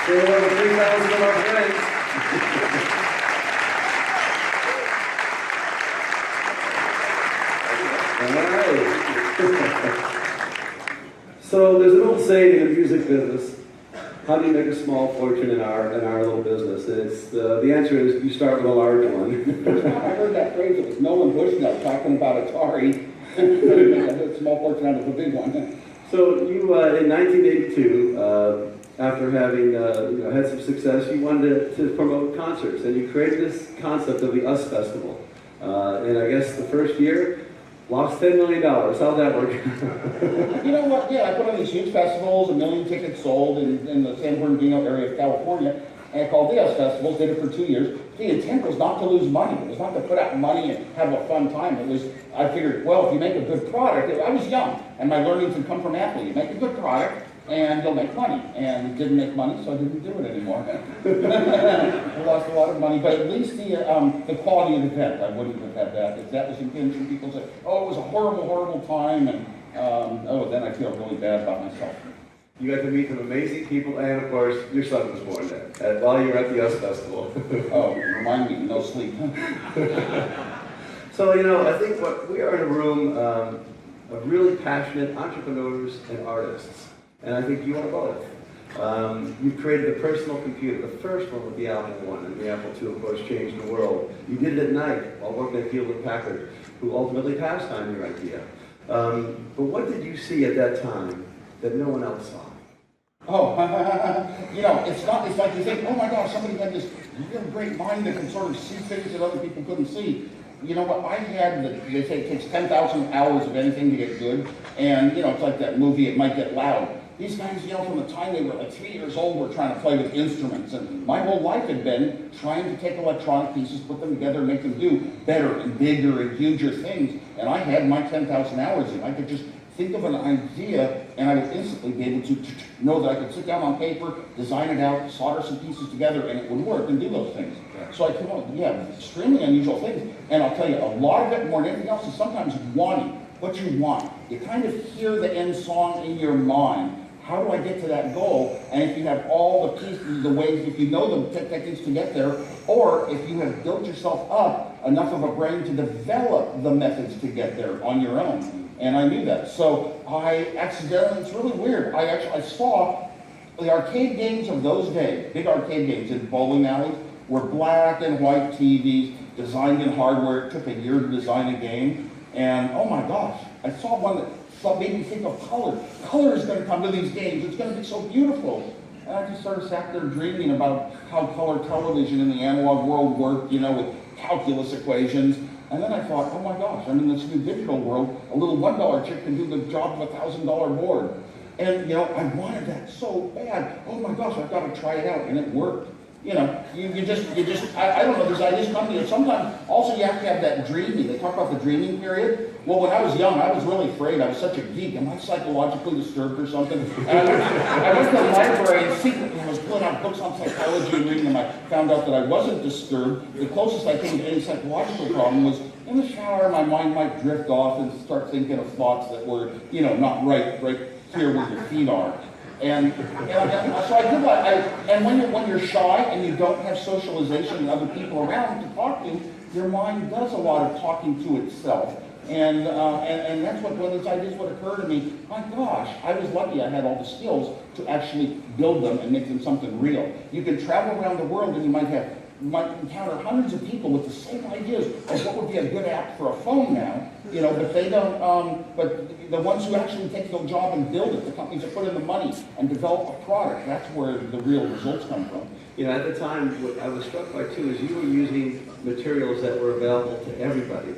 Say hello to 3,000 of our friends. All right. So there's an old saying in the music business, how do you make a small fortune in our little business? And it's the answer is you start with a large one. First time I heard that phrase, it was Nolan Bushnell talking about Atari. A small fortune out of a big one. So you, in 1982, after having had some success, you wanted to promote concerts, and you created this concept of the US Festival. And I guess the first year, lost $10 million. How'd that work? You know what? Yeah, I put on these huge festivals, 1 million tickets sold in the San Bernardino area of California, and I called the US Festivals, did it for 2 years. The intent was not to lose money. It was not to put out money and have a fun time. It was, I figured, well, if you make a good product, I was young, and my learnings had come from athletes. You make a good product, and you'll make money. And it didn't make money, so I didn't do it anymore. I lost a lot of money, but at least the quality of the event, I wouldn't have had that. If that was intention, people say, oh, it was a horrible, horrible time, and then I feel really bad about myself. You got to meet some amazing people, and of course, your son was born there, while you were at the US Festival. Oh, remind me, no sleep. So, I think we are in a room of really passionate entrepreneurs and artists, and I think you are both. You created the personal computer, the first one with the Apple I, and the Apple II, of course, changed the world. You did it at night while working at Hewlett-Packard, who ultimately passed on your idea. But what did you see at that time that no one else saw? Oh, it's like you think, oh my gosh, somebody had this really great mind that can sort of see things that other people couldn't see. You know what, I had, they say it takes 10,000 hours of anything to get good, and it's like that movie, It Might Get Loud. These guys, from the time they were like 3 years old, were trying to play with instruments, and my whole life had been trying to take electronic pieces, put them together, and make them do better and bigger and huger things, and I had my 10,000 hours, and I could just think of an idea, and I would instantly be able to know that I could sit down on paper, design it out, solder some pieces together, and it would work and do those things. So I came up with, extremely unusual things. And I'll tell you, a lot of it, more than anything else, is sometimes wanting what you want. You kind of hear the end song in your mind. How do I get to that goal? And if you have all the pieces, the ways, if you know the techniques to get there, or if you have built yourself up enough of a brain to develop the methods to get there on your own. And I knew that. So I accidentally, it's really weird, I saw the arcade games of those days, big arcade games in bowling alleys, were black and white TVs, designed in hardware. It took a year to design a game. And oh my gosh, I saw one that made me think of color. Color is going to come to these games. It's going to be so beautiful. And I just sort of sat there dreaming about how color television in the analog world worked, with calculus equations. And then I thought, oh my gosh, I'm in this new digital world. A little $1 chip can do the job of a $1,000 board. And I wanted that so bad. Oh my gosh, I've got to try it out, and it worked. You just, I don't know, there's ideas come to you. Sometimes, also you have to have that dreaming. They talk about the dreaming period. Well, when I was young, I was really afraid. I was such a geek. Am I psychologically disturbed or something? And I went to the library and secretly I was pulling out books on psychology and reading them. I found out that I wasn't disturbed. The closest I came to any psychological problem was in the shower, my mind might drift off and start thinking of thoughts that were, not right here where your feet are. And so I did that. And when you're shy and you don't have socialization and other people around to talk to, your mind does a lot of talking to itself. And that's when these ideas would occur to me. My gosh, I was lucky I had all the skills to actually build them and make them something real. You can travel around the world and you might encounter hundreds of people with the same ideas of what would be a good app for a phone now, but they don't, but the ones who actually take the job and build it, the companies that put in the money and develop a product, that's where the real results come from. At the time, what I was struck by too is you were using materials that were available to everybody.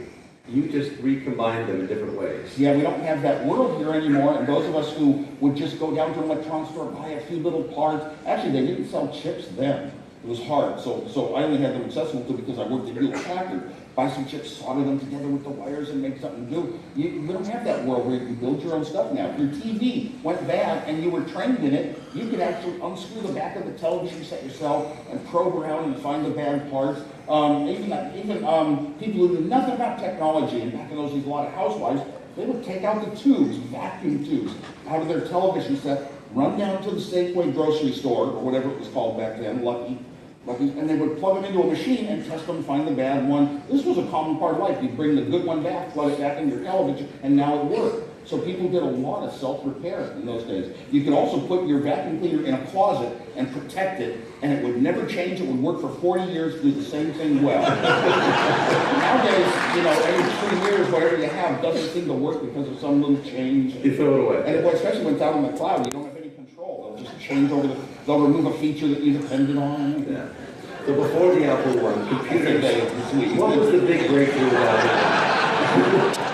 You just recombined them in different ways. Yeah, we don't have that world here anymore, and those of us who would just go down to an electronics store, buy a few little parts, actually they didn't sell chips then. It was hard, so I only had them accessible to because I worked at Hewlett-Packard. Buy some chips, solder them together with the wires and make something do. We don't have that world where you can build your own stuff now. If your TV went bad and you were trained in it, you could actually unscrew the back of the television set yourself and probe around and find the bad parts. Even people who knew nothing about technology, and back in those days a lot of housewives, they would take out the tubes, vacuum tubes, out of their television set, run down to the Safeway grocery store, or whatever it was called back then, Lucky, and they would plug them into a machine and test them, find the bad one. This was a common part of life. You'd bring the good one back, plug it back in your television, and now it worked. So people did a lot of self-repair in those days. You could also put your vacuum cleaner in a closet and protect it, and it would never change. It would work for 40 years, do the same thing well. Nowadays, every 3 years, whatever you have doesn't seem to work because of some little change. You throw it away. And especially when it's out in the cloud, you don't have any control. They'll just change they'll remove a feature that you depended on. Yeah. So before the Apple I, computers, what was the big breakthrough about it?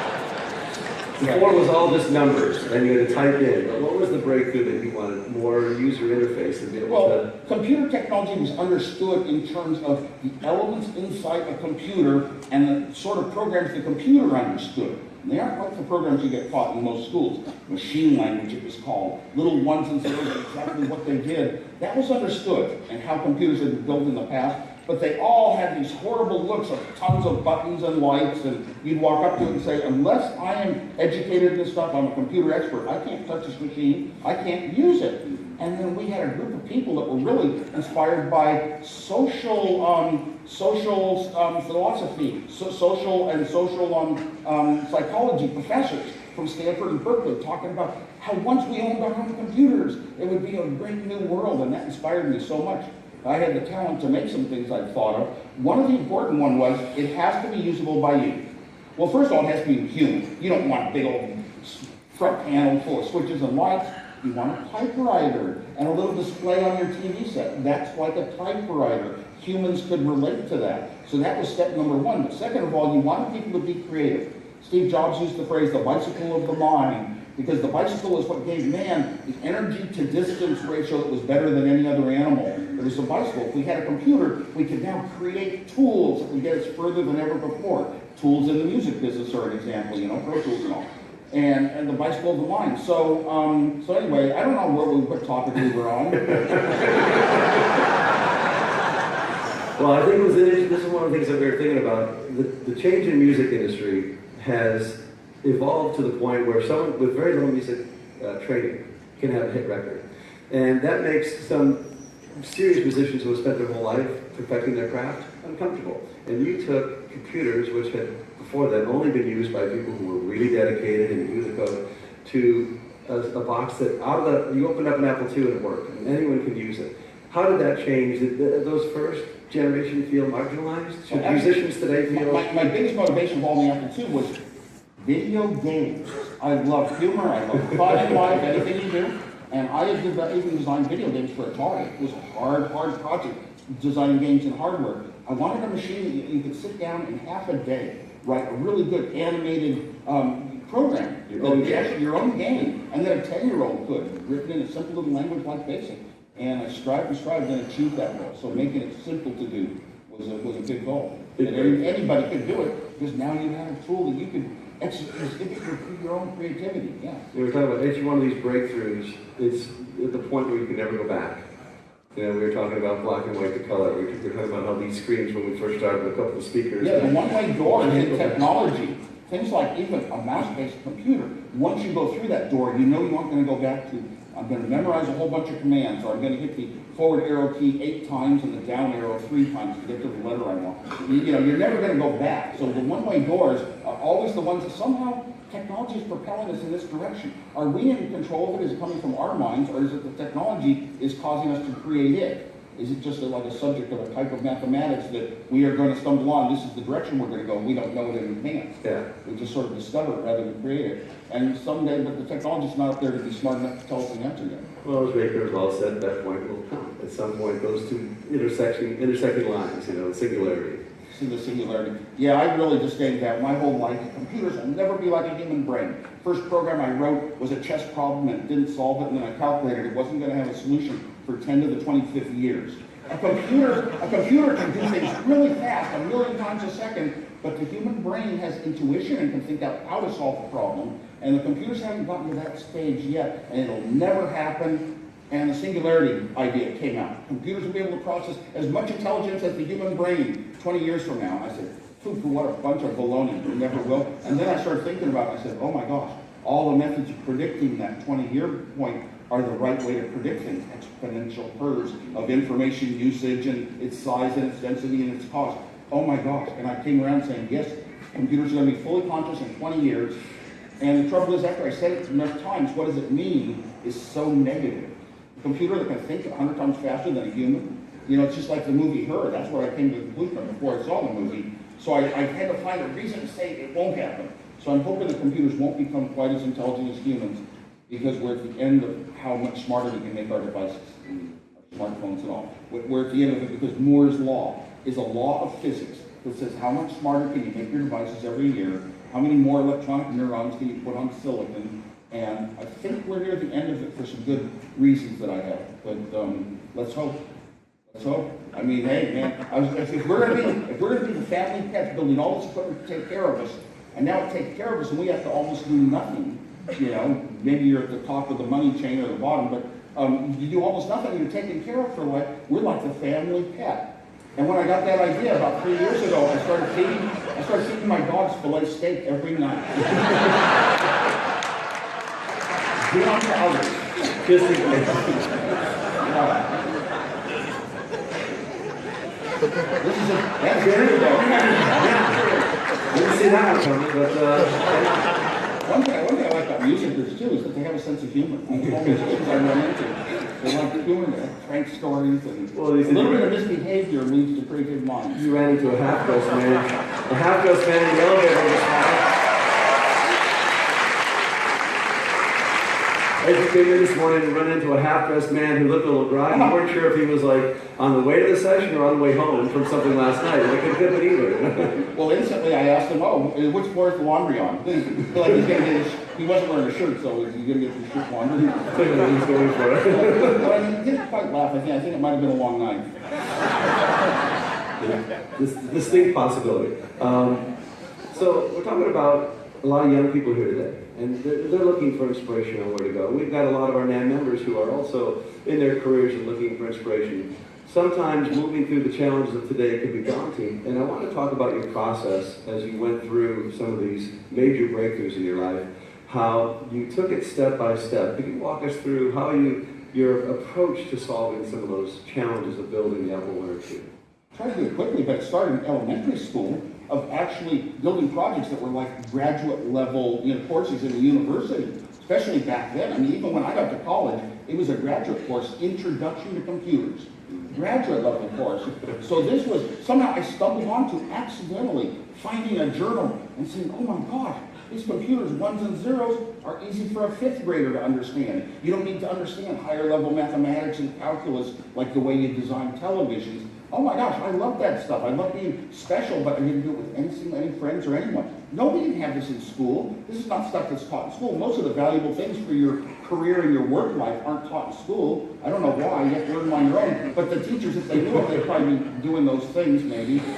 Before it was all just numbers, and you had to type in. But what was the breakthrough that you wanted? More user interface to be able to... Computer technology was understood in terms of the elements inside a computer and the sort of programs the computer understood. And they aren't like the programs you get taught in most schools. Machine language, it was called. Little ones and zeros, exactly what they did. That was understood, and how computers had been built in the past. But they all had these horrible looks of tons of buttons and lights, and you'd walk up to it and say, unless I am educated in this stuff, I'm a computer expert, I can't touch this machine, I can't use it. And then we had a group of people that were really inspired by social philosophy, social psychology professors from Stanford and Berkeley, talking about how once we owned our own computers, it would be a great new world, and that inspired me so much. I had the talent to make some things I'd thought of. One of the important ones was, it has to be usable by you. Well, first of all, it has to be human. You don't want a big old front panel full of switches and lights. You want a typewriter and a little display on your TV set. That's like a typewriter. Humans could relate to that. So that was step number one. But second of all, you wanted people to be creative. Steve Jobs used the phrase, the bicycle of the mind, because the bicycle is what gave man the energy to distance ratio that was better than any other animal. It was a bicycle. If we had a computer, we could now create tools that would get us further than ever before. Tools in the music business are an example, Pro Tools and all. And the bicycle of the mind. So anyway, I don't know what topic we were on. Well, I think this is one of the things that we were thinking about. The change in music industry has evolved to the point where someone with very little music training can have a hit record. And that makes some serious musicians who have spent their whole life perfecting their craft uncomfortable. And you took computers, which had before then only been used by people who were really dedicated and knew the code, to a box that you opened up an Apple II and it worked, and anyone could use it. How did that change? Did those first generation feel marginalized? Should musicians today feel... My biggest motivation of all the Apple II was video games. I love humor, I love fun in life, anything you do. And I had even designed video games for Atari. It was a hard project, designing games in hardware. I wanted a machine that you could sit down in half a day, write a really good animated program. Your own game. And then a 10-year-old could, written in a simple little language like BASIC. And I strived and achieved that goal. So making it simple to do was a big goal. And anybody could do it, because now you have a tool that you could exhibit your own creativity. Yeah. We were talking about each one of these breakthroughs, it's at the point where you can never go back. We were talking about black and white to color. We were talking about how these screens, when we first started with a couple of speakers. Yeah, the one-way doors in technology. Things like even a mouse-based computer. Once you go through that door, you know you aren't going to go back to, I'm going to memorize a whole bunch of commands, or I'm going to hit the forward arrow key 8 times and the down arrow 3 times to get to the letter I want. You're never going to go back. So the one-way doors are always the ones that somehow technology is propelling us in this direction. Are we in control of it? Is it coming from our minds, or is it the technology is causing us to create it? Is it just like a subject of a type of mathematics that we are going to stumble on, this is the direction we're going to go, and we don't know it in advance? Yeah. We just sort of discover it rather than create it. And someday, but the technology's not up there to be smart enough to tell us the answer yet. Well, as Baker has well said, that point will come. At some point, those two intersecting lines, singularity. See the singularity. Yeah, I really just gave that my whole life. Computers will never be like a human brain. First program I wrote was a chess problem and it didn't solve it, and then I calculated it wasn't going to have a solution for 10 to the 25th years. A computer can do things really fast, 1 million times a second, but the human brain has intuition and can think out how to solve a problem, and the computers haven't gotten to that stage yet, and it'll never happen. And the singularity idea came out. Computers will be able to process as much intelligence as the human brain 20 years from now. I said, what a bunch of baloney, we never will. And then I started thinking about it, I said, oh my gosh, all the methods of predicting that 20-year point are the right way to predict things. Exponential curves of information usage and its size and its density and its cost. Oh my gosh, and I came around saying, yes, computers are going to be fully conscious in 20 years. And the trouble is, after I said it enough times, what does it mean is so negative. A computer that can think 100 times faster than a human, you know, it's just like the movie Her. That's what I came to the conclusion of before I saw the movie. So I had to find a reason to say it won't happen. So I'm hoping that computers won't become quite as intelligent as humans, because we're at the end of how much smarter we can make our devices, our smartphones and all. We're at the end of it because Moore's law is a law of physics that says how much smarter can you make your devices every year, how many more electronic neurons can you put on silicon, and I think we're near the end of it for some good reasons that I have. But let's hope. Let's hope. I mean, hey, man, if we're gonna be the family pets building all this equipment to take care of us, and now it takes care of us, and we have to almost do nothing. You know, maybe you're at the top of the money chain or the bottom, but you do almost nothing. You're taken care of for life. We're like the family pet. And when I got that idea about 3 years ago, I started feeding my dogs filet steak every night. Do unto others. Just in case. This is that's good though. Yeah. Didn't see that one coming, but One thing I like about musicians too is that they have a sense of humor. All musicians I run into, they like humor, they have prank stories, and a little bit of misbehavior leads to pretty good minds. you ran into a half-dressed man. A half-dressed man in the elevator this morning. As you came in this morning and run into a half-dressed man who looked a little groggy, you weren't sure if he was like on the way to the session or on the way home from something last night. It could have been either. Well, instantly I asked him, oh, which floor is the laundry on? Like he's gonna get he wasn't wearing a shirt, so is he going to get his shirt laundered? Clearly he's going for it. But I mean, he didn't quite laugh. I think it might have been a long night. This distinct possibility. So we're talking about a lot of young people here today, and they're looking for inspiration on where to go. We've got a lot of our NAMM members who are also in their careers and looking for inspiration. Sometimes moving through the challenges of today can be daunting, and I want to talk about your process as you went through some of these major breakthroughs in your life, how you took it step by step. Could you walk us through how your approach to solving some of those challenges of building the Apple I or II? Try to do it quickly, but it started in elementary school of actually building projects that were like graduate level, courses in the university, especially back then. I mean, even when I got to college, it was a graduate course, Introduction to Computers, graduate level course. So this was, somehow I stumbled onto accidentally finding a journal and saying, oh my gosh, these computers, ones and zeros, are easy for a fifth grader to understand. You don't need to understand higher level mathematics and calculus like the way you design televisions. Oh my gosh, I love that stuff. I love being special, but I didn't do it with any friends or anyone. Nobody didn't have this in school. This is not stuff that's taught in school. Most of the valuable things for your career and your work life aren't taught in school. I don't know why. You have to learn them on your own. But the teachers, if they knew it, they'd probably be doing those things, maybe. Don't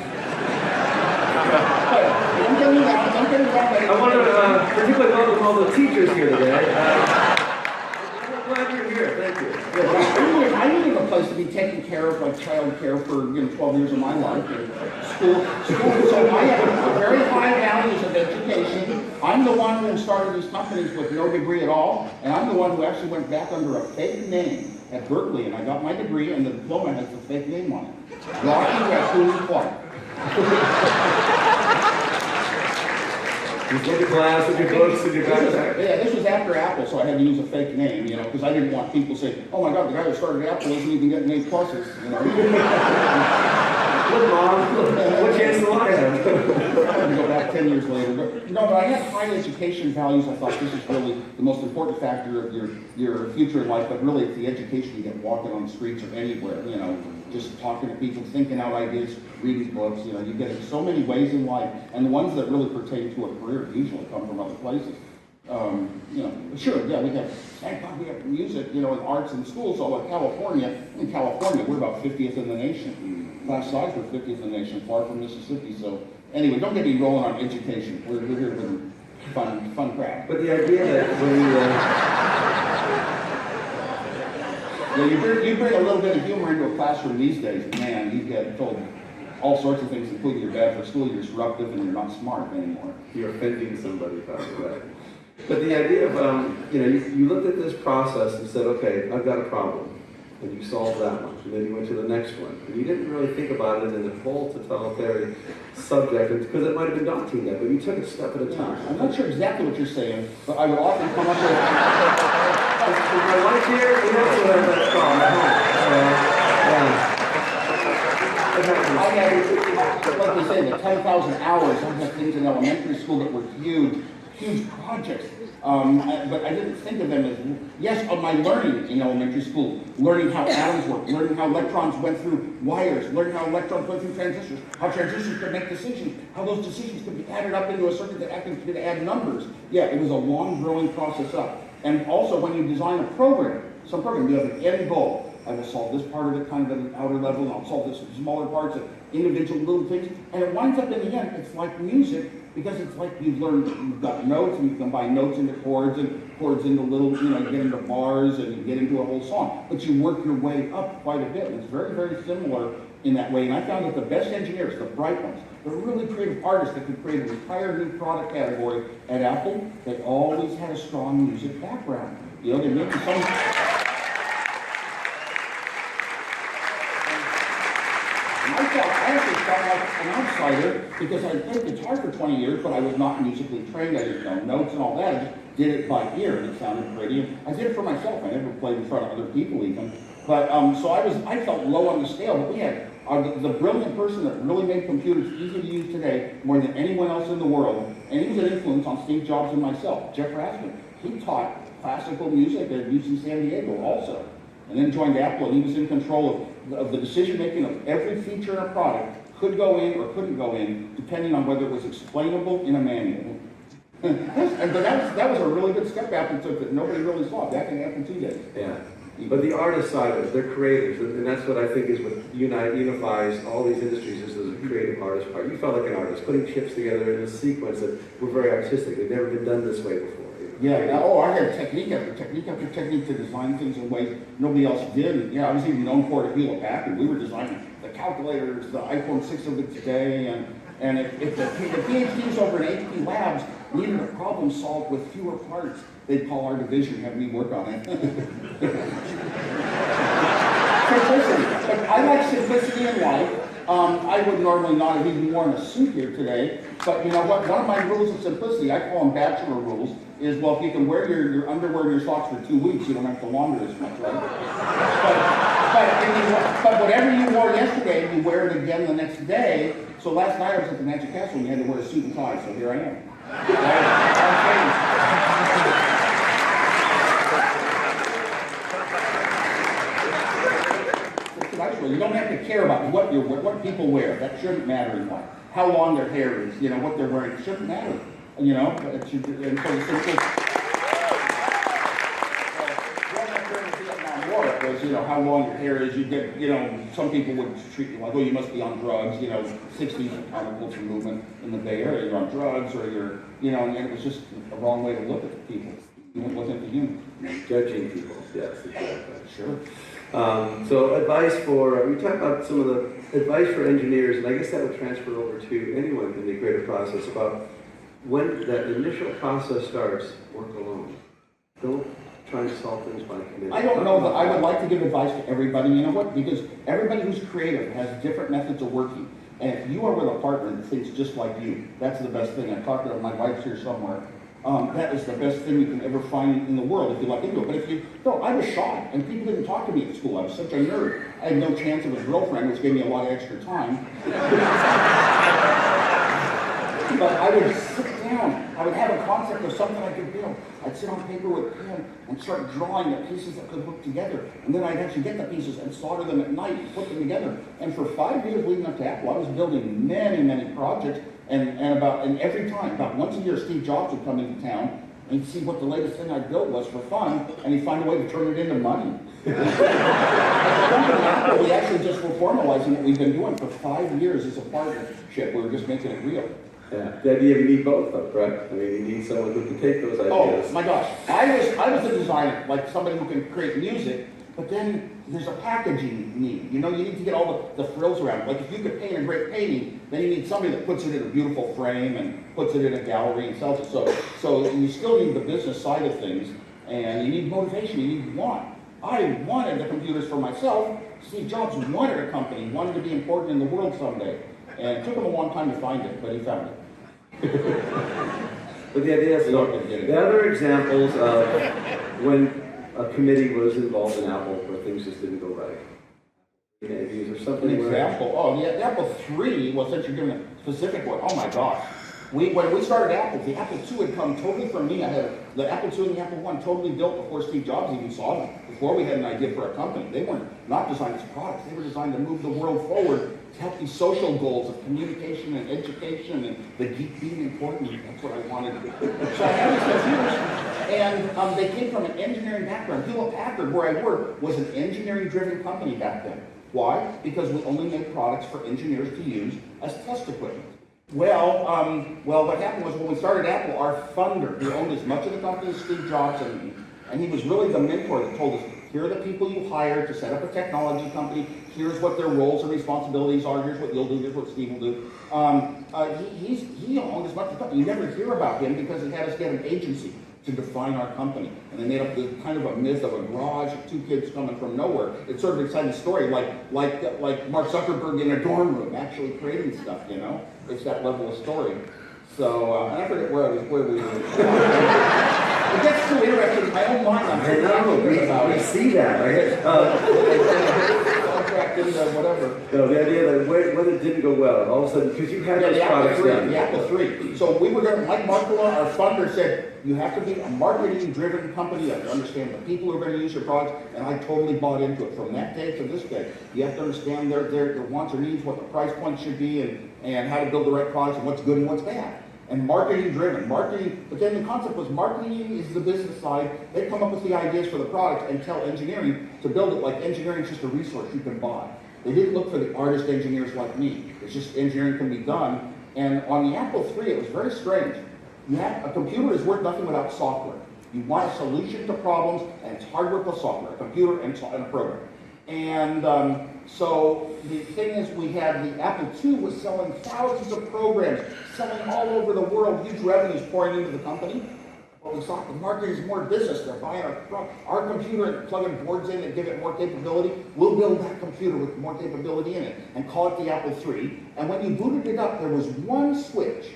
get me wrong. Don't get me wrong. I want to particularly welcome all the teachers here today. I'm glad you're here. Thank you. I needed a place to be taken care of, like child care for 12 years of my life. School. So I have very high values of education. I'm the one who started these companies with no degree at all, and I'm the one who actually went back under a fake name at Berkeley, and I got my degree, and the diploma has the fake name on it. Rocky Raccoon Clark. You take your class with your books and your backpack. Yeah, this was after Apple, so I had to use a fake name, because I didn't want people to say, oh my God, the guy who started Apple isn't even getting A pluses, Look, Mom, what chance do I have? I had to go back 10 years later. But I had high education values. I thought this is really the most important factor of your future in life, but really it's the education you get walking on the streets or anywhere, just talking to people, thinking out ideas, reading books, you get it so many ways in life, and the ones that really pertain to a career usually come from other places. Sure, yeah, thank God we have music, and arts in schools. So in California, we're about 50th in the nation. Class size, we're 50th in the nation, far from Mississippi. So anyway, don't get me rolling on education. We're here with fun crap. But the idea that when you bring a little bit of humor into a classroom these days, man, you get told all sorts of things, including you're bad for school, you're disruptive, and you're not smart anymore. you're offending somebody, by the way. But the idea of, you looked at this process and said, okay, I've got a problem. And you solved that one. And then you went to the next one. And you didn't really think about it in the whole totalitarian subject, because it might have been daunting then, but you took it step at a time. I'm not sure exactly what you're saying, but I would often come up with... My wife here, we also have that song at home. I had, like they say, the 10,000 hours. I had things in elementary school that were huge projects. But I didn't think of them as, yes, of my learning in elementary school, learning how atoms work, learning how electrons went through wires, learning how electrons went through transistors, how transistors could make decisions, how those decisions could be added up into a circuit that actually could add numbers. Yeah, it was a long growing process up. And also when you design a program, some program, you have an end goal. I will solve this part of it kind of at an outer level, and I'll solve this smaller parts of individual little things. And it winds up in the end, it's like music, because it's like you've got notes, and you combine notes into chords, and chords into little, you get into bars, and you get into a whole song. But you work your way up quite a bit. And it's very, very similar in that way. And I found that the best engineers, the bright ones, the really creative artists that could create an entire new product category at Apple, they always had a strong music background. There may be some... I actually started out as an outsider because I played guitar for 20 years, but I was not musically trained. I didn't know notes and all that. I just did it by ear, and it sounded pretty. And I did it for myself. I never played in front of other people even. But so I felt low on the scale. But we had the brilliant person that really made computers easy to use today more than anyone else in the world, and he was an influence on Steve Jobs and myself. Jeff Raskin. He taught classical music at UC San Diego also, and then joined Apple, and he was in control of the decision-making of every feature in a product, could go in or couldn't go in, depending on whether it was explainable in a manual. But that was a really good step Apple took that nobody really saw back in Apple II days. Yeah. But the artist side of it, they're creators, and that's what I think is what unifies all these industries, is the creative artist part. You felt like an artist, putting chips together in a sequence that were very artistic. They've never been done this way before. Yeah, I had technique after technique after technique to design things in ways nobody else did. Yeah, I was even known for it at Hewlett Packard. We were designing the calculators, the iPhone 6 of it today, and if the PhDs over in HP Labs needed a problem solved with fewer parts, they'd call our division and have me work on it. Simplicity. But I like simplicity in life. I would normally not have even worn a suit here today, but you know what? One of my rules of simplicity, I call them bachelor rules, is, well, if you can wear your underwear and your socks for 2 weeks, you don't have to launder as much, right? But whatever you wore yesterday, you wear it again the next day. So last night I was at the Magic Castle and you had to wear a suit and tie, so here I am. You don't have to care about what people wear. That shouldn't matter in life. How long their hair is, what they're wearing, it shouldn't matter. It should, and so it's just, Vietnam War, it was, how long your hair is. You get, some people would treat you like, oh, you must be on drugs. 60s counterculture movement in the Bay Area, you're on drugs, or you're, and it was just a wrong way to look at the people. It wasn't the human. Judging people, yes, exactly. Sure. So advice for, we talked about some of the advice for engineers, and I guess that would transfer over to anyone in the creative process, about when that initial process starts, work alone. Don't try to solve things by committee. I don't know, but I would like to give advice to everybody. You know what? Because everybody who's creative has different methods of working. And if you are with a partner that thinks just like you, that's the best thing. I talked to my wife's here somewhere. That is the best thing you can ever find in the world if you look into it. But if you, no, I was shy, and people didn't talk to me at school. I was such a nerd. I had no chance of a girlfriend, which gave me a lot of extra time. But I would sit down. I would have a concept of something I could build. I'd sit on paper with a pen and start drawing the pieces that could hook together. And then I'd actually get the pieces and solder them at night and put them together. And for 5 years leading up to Apple, I was building many, many projects. And every time, about once a year, Steve Jobs would come into town and he'd see what the latest thing I built was for fun, and he'd find a way to turn it into money. Apple, we actually just were formalizing what we've been doing for 5 years as a partnership. We were just making it real. Yeah, the idea you need both, though, correct? I mean, you need someone who can take those ideas. Oh my gosh, I was a designer, like somebody who can create music, but then there's a packaging need. You know, you need to get all the frills around it. Like if you could paint a great painting, then you need somebody that puts it in a beautiful frame and puts it in a gallery and sells it. So you still need the business side of things, and you need motivation, you need want. I wanted the computers for myself. Steve Jobs wanted a company, wanted to be important in the world someday. And it took him a long time to find it, but he found it. But the idea is, the other examples of when a committee was involved in Apple where things just didn't go right. Or something. An example, the Apple III, well, since you're giving a specific one, oh my gosh. When we started Apple, the Apple II had come totally from me. I had the Apple II and the Apple I totally built before Steve Jobs even saw them, before we had an idea for a company. They weren't not designed as products. They were designed to move the world forward, to help these social goals of communication and education and the geek being important. That's what I wanted to do. So I had these computers, and they came from an engineering background. Hewlett-Packard, where I worked, was an engineering-driven company back then. Why? Because we only made products for engineers to use as test equipment. Well, what happened was when we started Apple, our funder, who owned as much of the company as Steve Jobs and he was really the mentor that told us, here are the people you hire to set up a technology company, here's what their roles and responsibilities are, here's what you'll do, here's what Steve will do. He owned as much of the company. You never hear about him because he had us get an agency to define our company. And they made up the kind of a myth of a garage of two kids coming from nowhere. It's sort of an exciting story, like Mark Zuckerberg in a dorm room actually creating stuff, you know? It's that level of story. So, and I forget where we were. It gets too interesting in my own mind. I'm I know, we see that, right? Contract into whatever. No, the idea that when it didn't go well, all of a sudden, because you had those products done. The Apple III. So we were going to, Mike Markula, our funder, said, you have to be a marketing-driven company. You have to understand the people who are going to use your products, and I totally bought into it. From that day to this day, you have to understand their wants or needs, what the price point should be, and how to build the right products, and what's good and what's bad. And marketing-driven. But then the concept was marketing is the business side. They come up with the ideas for the product and tell engineering to build it like engineering is just a resource you can buy. They didn't look for the artist engineers like me. It's just engineering can be done. And on the Apple III, it was very strange. A computer is worth nothing without software. You want a solution to problems, and it's hardware plus software, a computer and a program. And so the thing is, we had the Apple II was selling thousands of programs, selling all over the world, huge revenues pouring into the company. But we thought the market is more business. They're buying our computer and plugging boards in and give it more capability. We'll build that computer with more capability in it and call it the Apple III. And when you booted it up, there was one switch.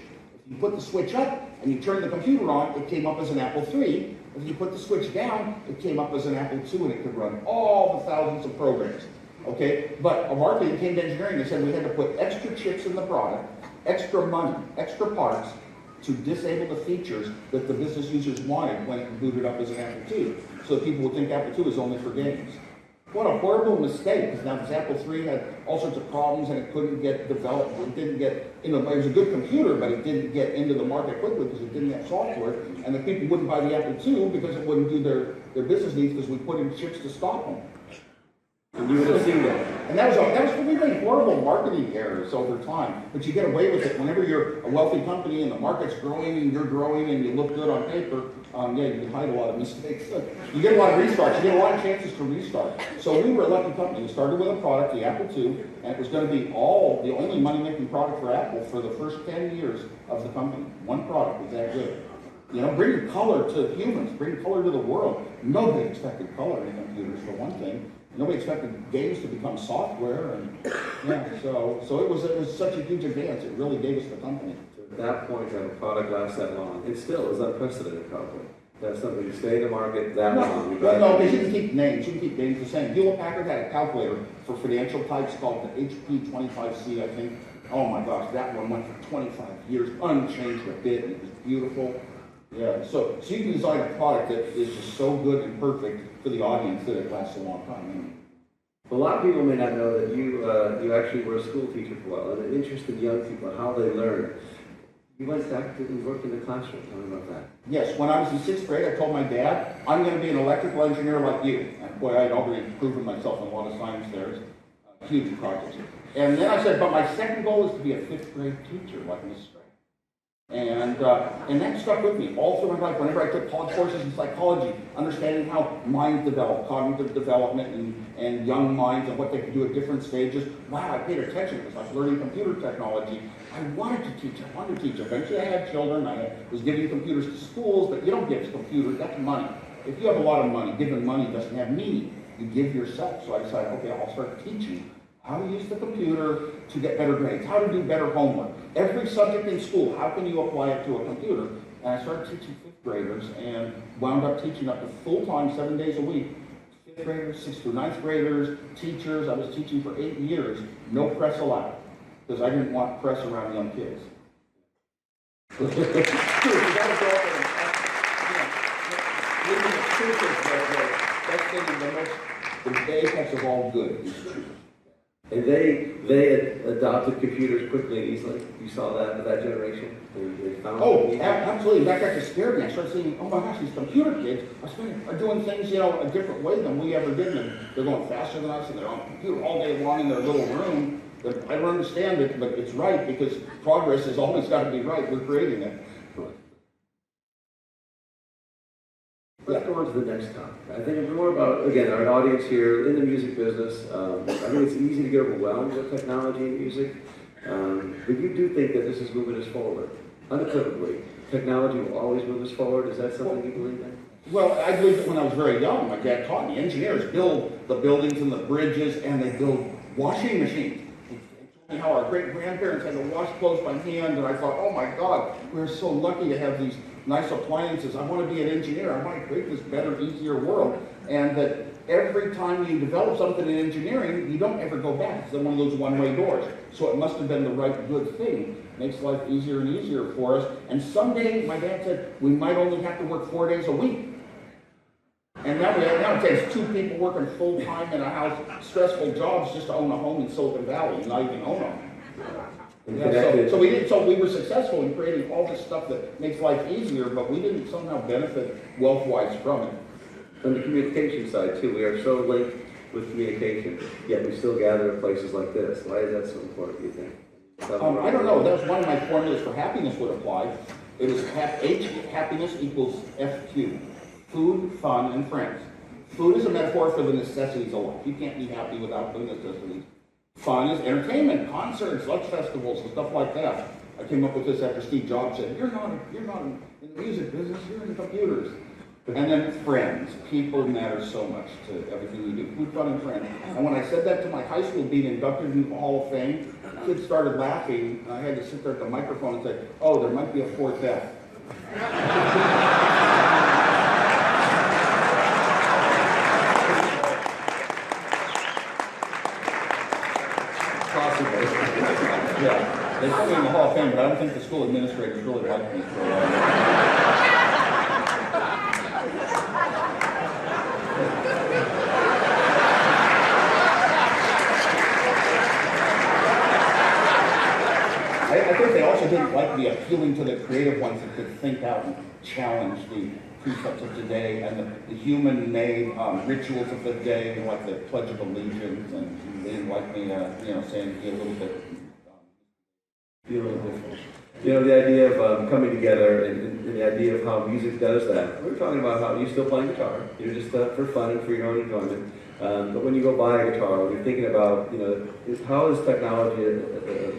If you put the switch up and you turned the computer on, it came up as an Apple III. If you put the switch down, it came up as an Apple II, and it could run all the thousands of programs. Okay, but a marketing came to engineering. They said we had to put extra chips in the product, extra money, extra parts to disable the features that the business users wanted when it booted up as an Apple II, so that people would think Apple II is only for games. What a horrible mistake, because now this Apple III had all sorts of problems and it couldn't get developed. It didn't get, it was a good computer, but it didn't get into the market quickly because it didn't have software, and the people wouldn't buy the Apple II because it wouldn't do their business needs because we put in chips to stop them. And you would have seen that. And that was we made horrible marketing errors over time, but you get away with it whenever you're a wealthy company and the market's growing and you're growing and you look good on paper. You can hide a lot of mistakes. You get a lot of restarts. You get a lot of chances to restart. So we were a lucky company. We started with a product, the Apple II, and it was going to be the only money-making product for Apple for the first 10 years of the company. One product was that good. You know, bringing color to humans, bringing color to the world. Nobody expected color in computers, for one thing. Nobody expected games to become software, and so it was such a huge advance. It really gave us the company. At that point, to have a product last that long, it still is unprecedented, probably. That's something to stay in the market that long. No, because you can keep names. You can keep names the same. Hewlett-Packard had a calculator for financial types called the HP25C, I think. Oh my gosh, that one went for 25 years, unchanged a bit, and it was beautiful. Yeah, so you can design a product that is just so good and perfect for the audience that it lasts a long time. A lot of people may not know that you actually were a school teacher for a while, and it interested young people how they learn. You went back and worked in the classroom. Tell me about that. Yes, when I was in 6th grade, I told my dad, I'm going to be an electrical engineer like you. And boy, I'd already proven myself in a lot of science fairs, huge projects. And then I said, but my second goal is to be a 5th grade teacher like Mrs. Gray. And that stuck with me all through my life. Whenever I took college courses in psychology, understanding how minds develop, cognitive development, and young minds and what they can do at different stages. Wow, I paid attention because I was learning computer technology. I wanted to teach. Eventually I had children. I was giving computers to schools, but you don't give computers, that's money. If you have a lot of money, giving money doesn't have meaning. You give yourself. So I decided, okay, I'll start teaching how to use the computer to get better grades, how to do better homework. Every subject in school, how can you apply it to a computer? And I started teaching 5th graders and wound up teaching up to full-time 7 days a week. 5th graders, 6th through 9th graders, teachers. I was teaching for 8 years, no press allowed, because I didn't want press around young kids. The apex of all good. And they adopted computers quickly and easily. You saw that with that generation. They found absolutely. In fact, that just scared me. I started saying, oh my gosh, these computer kids are doing things, a different way than we ever did. And they're going faster than us, and they're on the computer all day long in their little room. But I don't understand it, but it's right, because progress has always got to be right. We're creating it. Let's go on to the next topic. I think it's more about, again, our audience here in the music business. I think it's easy to get overwhelmed with technology and music, but you do think that this is moving us forward, unequivocally. Technology will always move us forward. Is that something you believe in? Well, I believed it when I was very young. My dad taught me. Engineers build the buildings and the bridges, and they build washing machines. He told me how our great-grandparents had to wash clothes by hand, and I thought, oh my God, we're so lucky to have these nice appliances. I want to be an engineer. I want to create this better, easier world. And that every time you develop something in engineering, you don't ever go back. It's one of those one-way doors. So it must have been the right, good thing. Makes life easier and easier for us. And someday, my dad said, we might only have to work 4 days a week. And now it takes 2 people working full-time in a house, stressful jobs just to own a home in Silicon Valley, not even own them. Yeah, so we were successful in creating all this stuff that makes life easier, but we didn't somehow benefit wealth-wise from it. On the communication side too, we are so linked with communication, yet we still gather in places like this. Why is that so important, do you think? I don't know. That was one of my formulas for happiness would apply. It was happiness equals FQ. Food, fun, and friends. Food is a metaphor for the necessities of life. You can't be happy without the necessities. Fun is entertainment, concerts, lunch festivals, and stuff like that. I came up with this after Steve Jobs said, you're not in the music business, you're in the computers. And then friends. People matter so much to everything we do. Food, fun, and friends. And when I said that to my high school being inducted into the Hall of Fame, kids started laughing. And I had to sit there at the microphone and say, oh, there might be a 4th F. Yeah, they put me in the Hall of Fame, but I don't think the school administrators really liked me for a while. I think they also didn't like me appealing to the creative ones that could think out and challenge the precepts of today and the human-made rituals of the day, like the Pledge of Allegiance, and they didn't like me, saying be a little bit different. The idea of coming together and the idea of how music does that. We were talking about how you're still playing guitar. You're just for fun and for your own enjoyment. But when you go buy a guitar, when you're thinking about, how does technology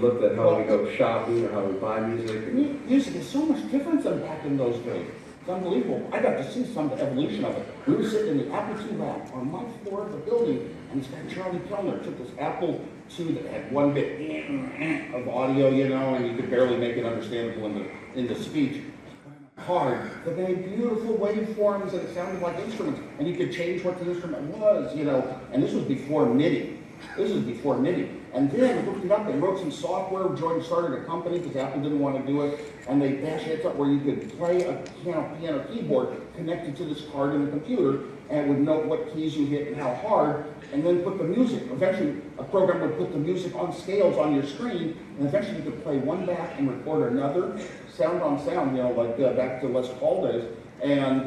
looked at how we go shopping or how we buy music? Music is so much different than back in those days. It's unbelievable. I got to see some of the evolution of it. We were sitting in the Apple II lab on my floor of the building, and this guy Charlie Kellner took this Apple II that had 1 bit of audio, and you could barely make it understandable in the speech. Hard, but they had beautiful waveforms, and it sounded like instruments, and you could change what the instrument was, and this was before MIDI. And then I looked it up and wrote some software, started a company because Apple didn't want to do it, and they dashed it up where you could play a piano keyboard connected to this card in the computer, and it would note what keys you hit and how hard, and then put the music. Eventually, a program would put the music on scales on your screen, and eventually you could play one back and record another, sound on sound, like back to Les Paul days. And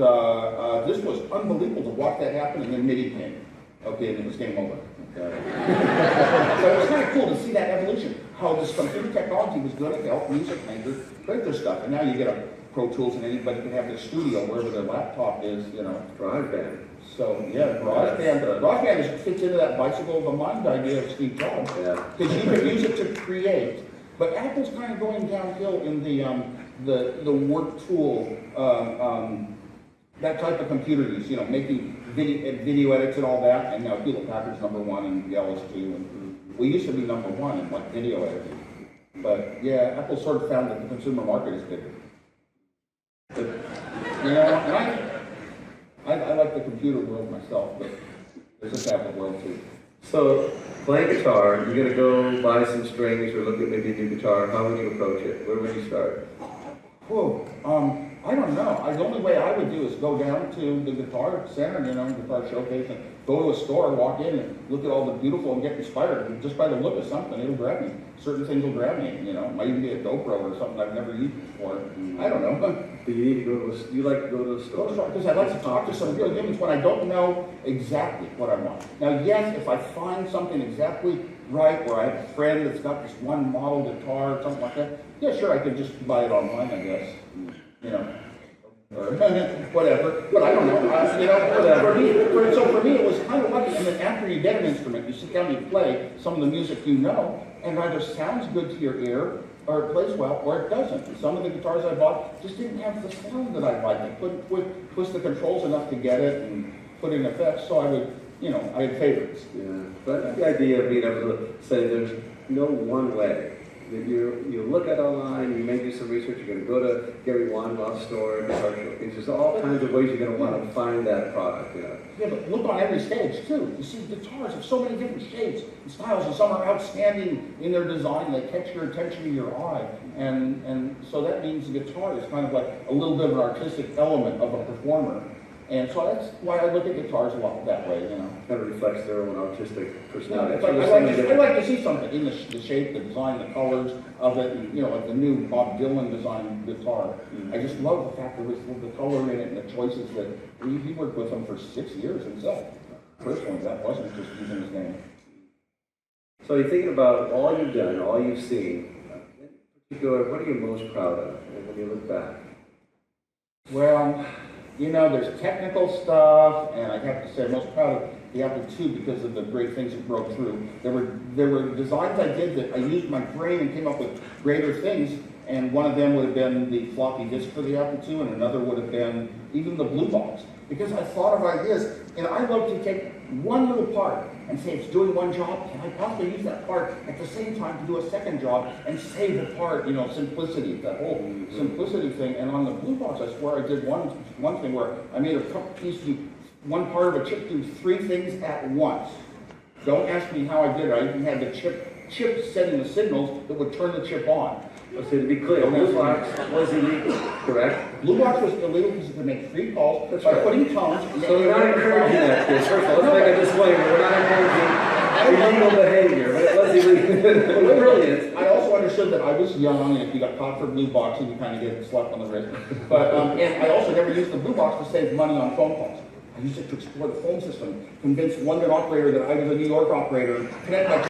this was unbelievable to watch that happen, and then MIDI came. Okay, and it was game over. So it was kind of cool to see that evolution, how how this computer technology was going to help music makers create their stuff. And now you get a Pro Tools and anybody can have their studio wherever their laptop is, you know. GarageBand. So, yeah, GarageBand fits into that bicycle of the mind idea of Steve Jobs. Yeah. Because you can use it to create. But Apple's kind of going downhill in the work tool, that type of computer use, you know, making video edits and all that. And now Hewlett Packard's #1 and Dell is 2. And we used to be #1 in like video editing. But yeah, Apple sort of found that the consumer market is bigger. But, you know, and I like the computer world myself, but there's a tablet world too. So, playing guitar, you're gonna go buy some strings or look at maybe a new guitar. How would you approach it? Where would you start? Whoa, I don't know. The only way I would do is go down to the guitar center, you know, guitar showcase, and go to a store, walk in, and look at all the beautiful and get inspired. And just by the look of something, it'll grab me. Certain things will grab me, you know. It might even be a GoPro or something I've never used before. I don't know. Do you need to go to you like to go to the store? Because I like to talk to some real humans when I don't know exactly what I want. Now, yes, if I find something exactly right, or I have a friend that's got this one model guitar or something like that, yeah, sure, I could just buy it online, I guess. You know, or whatever. But I don't know. You know, for me, it was kind of lucky. And then after you get an instrument, you sit down and you play some of the music you know, and either sounds good to your ear, or it plays well, or it doesn't. And some of the guitars I bought just didn't have the sound that I liked. I couldn't twist the controls enough to get it and put in effects, so I would, you know, I had favorites. Yeah, but the idea of being able to say there's no one way. That you look at online, you may do some research, you're going to go to Gary Wanloff's store, guitar showcase. There's all kinds of ways you're going to want to find that product, you know. Yeah, but look on every stage too. You see guitars have so many different shapes and styles, and some are outstanding in their design. They catch your attention to your eye, and so that means the guitar is kind of like a little bit of an artistic element of a performer. And so that's why I look at guitars a lot that way, you know. Kind of reflects their own artistic personality. I like to see something in the shape, the design, the colors of it, and, you know, like the new Bob Dylan designed guitar. I just love the fact there was the color in it and the choices that he worked with them for 6 years himself. Personally, that wasn't just using his name. So you're thinking about all you've done, all you've seen. In particular, what are you most proud of when you look back? Well, you know, there's technical stuff, and I have to say I'm most proud of the Apple II because of the great things it broke through. There were designs I did that I used my brain and came up with greater things, and one of them would have been the floppy disk for the Apple II, and another would have been even the blue box. Because I thought of ideas, and I love to take one little part and say it's doing one job, can I possibly use that part at the same time to do a second job and save the part, you know, simplicity, that whole simplicity thing. And on the blue box, I swear I did one thing where I made a piece do one part of a chip do 3 things at once. Don't ask me how I did it. I even had the chip setting the signals that would turn the chip on. So to be clear, blue box was illegal, correct? Blue box was illegal because it could make 3 calls by putting tones. So we're not encouraging that, Chris. First of all, let's make a disclaimer. We're not encouraging illegal behavior, but it was illegal. Brilliant. I also understood that I was young, and if you got caught for blue boxing, you kind of get a slap on the wrist. But and I also never used the blue box to save money on phone calls. I used it to explore the phone system, convince London operator that I was a New York operator, connect my